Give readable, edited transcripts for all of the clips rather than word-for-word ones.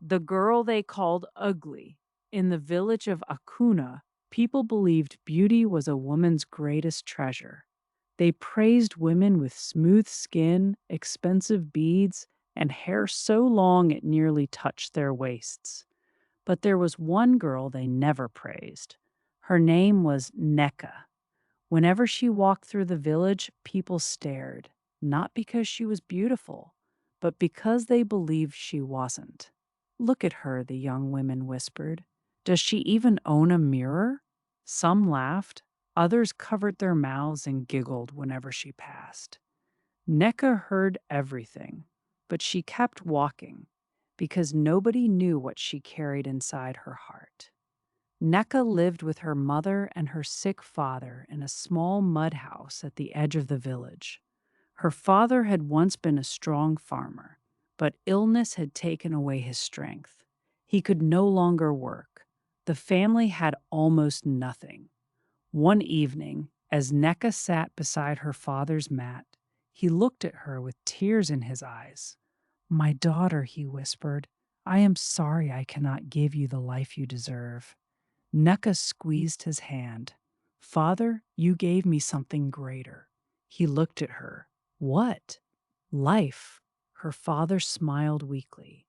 the girl they called ugly. In the village of Akunna, people believed beauty was a woman's greatest treasure. They praised women with smooth skin, expensive beads, and hair so long it nearly touched their waists. But there was one girl they never praised. Her name was Nneka. Whenever she walked through the village, people stared, not because she was beautiful, but because they believed she wasn't. Look at her, the young women whispered. Does she even own a mirror? Some laughed, others covered their mouths and giggled whenever she passed. Nneka heard everything, but she kept walking because nobody knew what she carried inside her heart. Nneka lived with her mother and her sick father in a small mud house at the edge of the village. Her father had once been a strong farmer, but illness had taken away his strength. He could no longer work. The family had almost nothing. One evening, as Nneka sat beside her father's mat, he looked at her with tears in his eyes. "My daughter," he whispered, "I am sorry I cannot give you the life you deserve." Nneka squeezed his hand. "Father, you gave me something greater." He looked at her. "What?" "Life." Her father smiled weakly.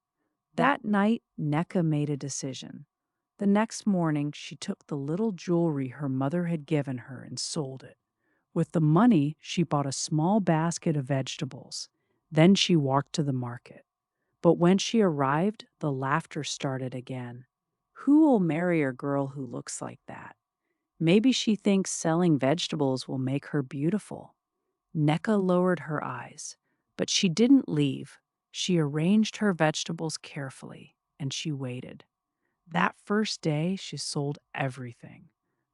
That night, Nneka made a decision. The next morning, she took the little jewelry her mother had given her and sold it. With the money, she bought a small basket of vegetables. Then she walked to the market. But when she arrived, the laughter started again. Who will marry a girl who looks like that? Maybe she thinks selling vegetables will make her beautiful. Nneka lowered her eyes, but she didn't leave. She arranged her vegetables carefully, and she waited. That first day, she sold everything.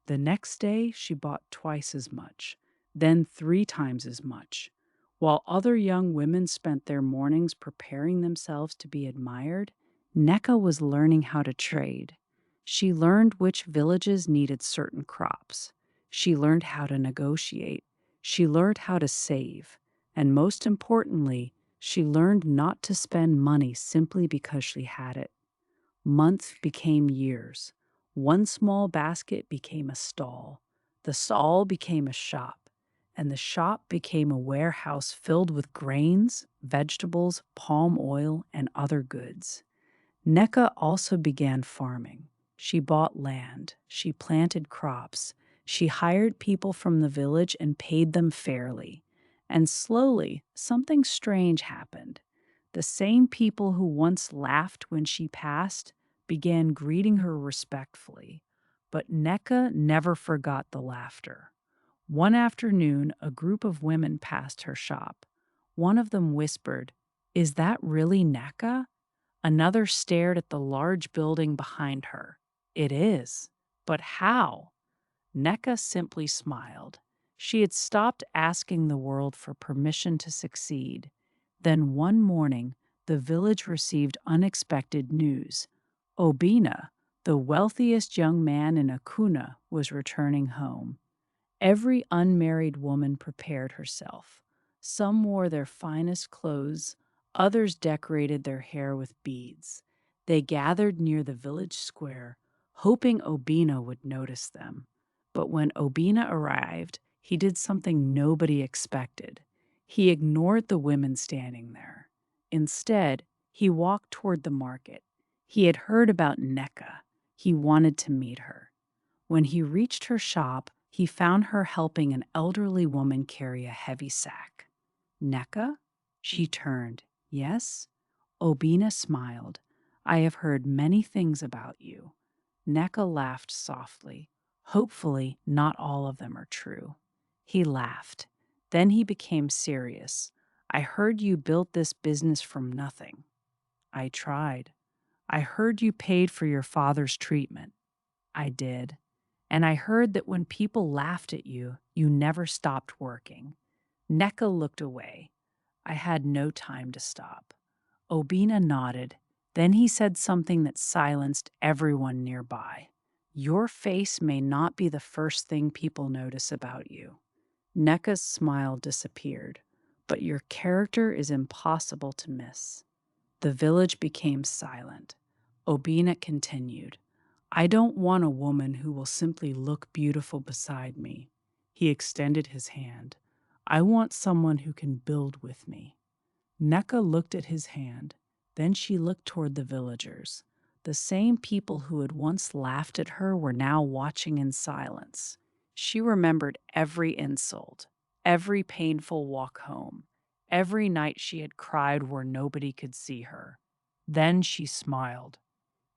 The next day, she bought twice as much, then 3 times as much. While other young women spent their mornings preparing themselves to be admired, Nneka was learning how to trade. She learned which villages needed certain crops. She learned how to negotiate. She learned how to save. And most importantly, she learned not to spend money simply because she had it. Months became years. One small basket became a stall. The stall became a shop. And the shop became a warehouse filled with grains, vegetables, palm oil, and other goods. Nneka also began farming. She bought land. She planted crops. She hired people from the village and paid them fairly. And slowly, something strange happened. The same people who once laughed when she passed began greeting her respectfully. But Nneka never forgot the laughter. One afternoon, a group of women passed her shop. One of them whispered, "Is that really Nneka?" Another stared at the large building behind her. "It is. But how?" Nneka simply smiled. She had stopped asking the world for permission to succeed. Then one morning, the village received unexpected news. Obina, the wealthiest young man in Akunna, was returning home. Every unmarried woman prepared herself. Some wore their finest clothes, others decorated their hair with beads. They gathered near the village square, hoping Obina would notice them. But when Obina arrived, he did something nobody expected. He ignored the women standing there. Instead, he walked toward the market. He had heard about Nneka. He wanted to meet her. When he reached her shop, he found her helping an elderly woman carry a heavy sack. "Nneka?" She turned. "Yes?" Obina smiled. "I have heard many things about you." Nneka laughed softly. "Hopefully, not all of them are true." He laughed. Then he became serious. "I heard you built this business from nothing." "I tried." "I heard you paid for your father's treatment." "I did." "And I heard that when people laughed at you, you never stopped working." Nneka looked away. "I had no time to stop." Obina nodded. Then he said something that silenced everyone nearby. "Your face may not be the first thing people notice about you." Nneka's smile disappeared. "But your character is impossible to miss." The village became silent. Obina continued, I don't want a woman who will simply look beautiful beside me. He extended his hand. I want someone who can build with me. Nneka looked at his hand. Then she looked toward the villagers. The same people who had once laughed at her were now watching in silence. She remembered every insult, every painful walk home, every night she had cried where nobody could see her. Then she smiled,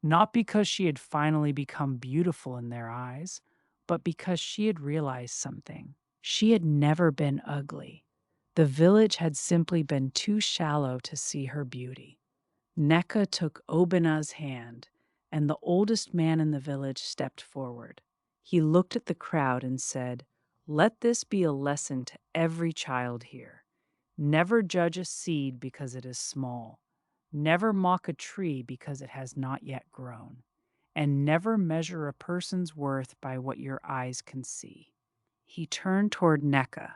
not because she had finally become beautiful in their eyes, but because she had realized something. She had never been ugly. The village had simply been too shallow to see her beauty. Nneka took Obina's hand, and the oldest man in the village stepped forward. He looked at the crowd and said, Let this be a lesson to every child here. Never judge a seed because it is small. Never mock a tree because it has not yet grown. And never measure a person's worth by what your eyes can see. He turned toward Nneka,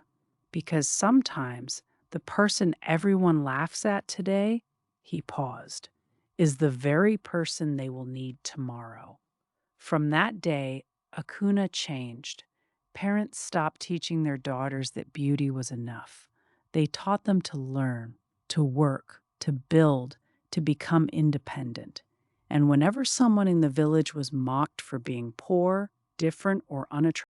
because sometimes the person everyone laughs at today, he paused, is the very person they will need tomorrow. From that day, Akunna changed. Parents stopped teaching their daughters that beauty was enough. They taught them to learn, to work, to build, to become independent. And whenever someone in the village was mocked for being poor, different, or unattractive,